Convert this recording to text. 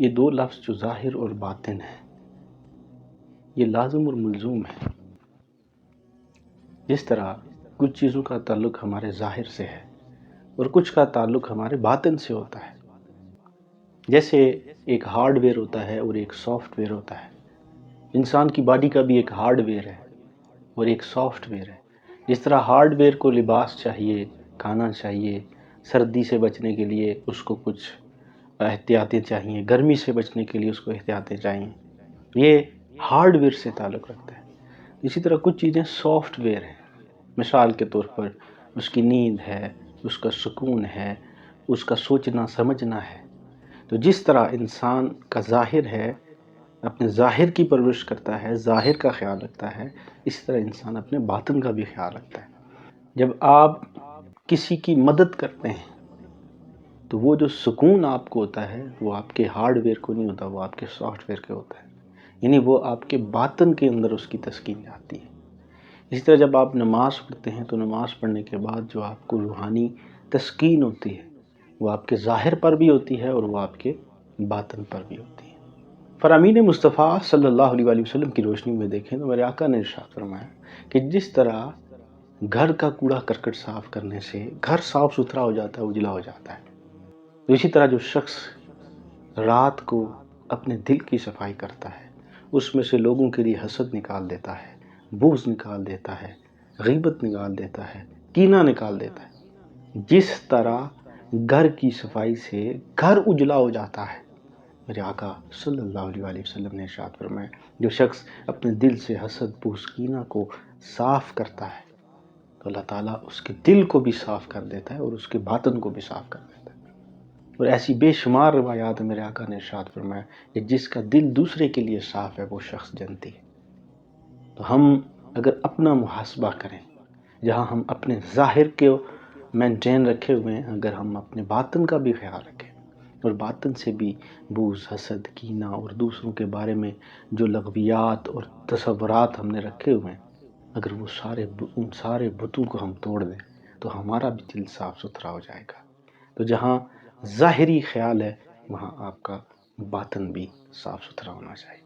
یہ دو لفظ جو ظاہر اور باطن ہے، یہ لازم اور ملزوم ہے۔ جس طرح کچھ چیزوں کا تعلق ہمارے ظاہر سے ہے اور کچھ کا تعلق ہمارے باطن سے ہوتا ہے، جیسے ایک ہارڈ ویئر ہوتا ہے اور ایک سافٹ ویئر ہوتا ہے۔ انسان کی باڈی کا بھی ایک ہارڈ ویئر ہے اور ایک سافٹ ویئر ہے۔ جس طرح ہارڈ ویئر کو لباس چاہیے، کھانا چاہیے، سردی سے بچنے کے لیے اس کو کچھ احتیاطیں چاہیے، گرمی سے بچنے کے لیے اس کو احتیاطیں چاہیے، یہ ہارڈ ویئر سے تعلق رکھتا ہے۔ اسی طرح کچھ چیزیں سافٹ ویئر ہیں، مثال کے طور پر اس کی نیند ہے، اس کا سکون ہے، اس کا سوچنا سمجھنا ہے۔ تو جس طرح انسان کا ظاہر ہے، اپنے ظاہر کی پرورش کرتا ہے، ظاہر کا خیال رکھتا ہے، اس طرح انسان اپنے باطن کا بھی خیال رکھتا ہے۔ جب آپ کسی کی مدد کرتے ہیں تو وہ جو سکون آپ کو ہوتا ہے وہ آپ کے ہارڈ ویئر کو نہیں ہوتا، وہ آپ کے سافٹ ویئر کے ہوتا ہے، یعنی وہ آپ کے باطن کے اندر اس کی تسکین آتی ہے۔ اسی طرح جب آپ نماز پڑھتے ہیں تو نماز پڑھنے کے بعد جو آپ کو روحانی تسکین ہوتی ہے وہ آپ کے ظاہر پر بھی ہوتی ہے اور وہ آپ کے باطن پر بھی ہوتی ہے۔ فرامین مصطفیٰ صلی اللہ علیہ وآلہ وسلم کی روشنی میں دیکھیں تو میرے آقا نے ارشاد فرمایا کہ جس طرح گھر کا کوڑا کرکٹ صاف کرنے سے گھر صاف ستھرا ہو جاتا ہے، اجلا ہو جاتا ہے، تو اسی طرح جو شخص رات کو اپنے دل کی صفائی کرتا ہے، اس میں سے لوگوں کے لیے حسد نکال دیتا ہے، بغض نکال دیتا ہے، غیبت نکال دیتا ہے، کینہ نکال دیتا ہے، جس طرح گھر کی صفائی سے گھر اجلا ہو جاتا ہے، میرے آقا صلی اللہ علیہ وآلہ وسلم نے ارشاد فرمایا جو شخص اپنے دل سے حسد، بغض، کینہ کو صاف کرتا ہے تو اللہ تعالیٰ اس کے دل کو بھی صاف کر دیتا ہے اور اس کے باطن کو بھی صاف کر دیتا ہے۔ اور ایسی بے شمار روایات میرے آقا نے ارشاد فرمایا کہ جس کا دل دوسرے کے لیے صاف ہے وہ شخص جنتی ہے۔ تو ہم اگر اپنا محاسبہ کریں، جہاں ہم اپنے ظاہر کو مینٹین رکھے ہوئے ہیں، اگر ہم اپنے باطن کا بھی خیال رکھیں اور باطن سے بھی بغض، حسد، کینہ اور دوسروں کے بارے میں جو لغویات اور تصورات ہم نے رکھے ہوئے ہیں، اگر وہ ان سارے بتوں کو ہم توڑ دیں تو ہمارا بھی دل صاف ستھرا ہو جائے گا۔ تو جہاں ظاہری خیال ہے وہاں آپ کا باطن بھی صاف ستھرا ہونا چاہیے۔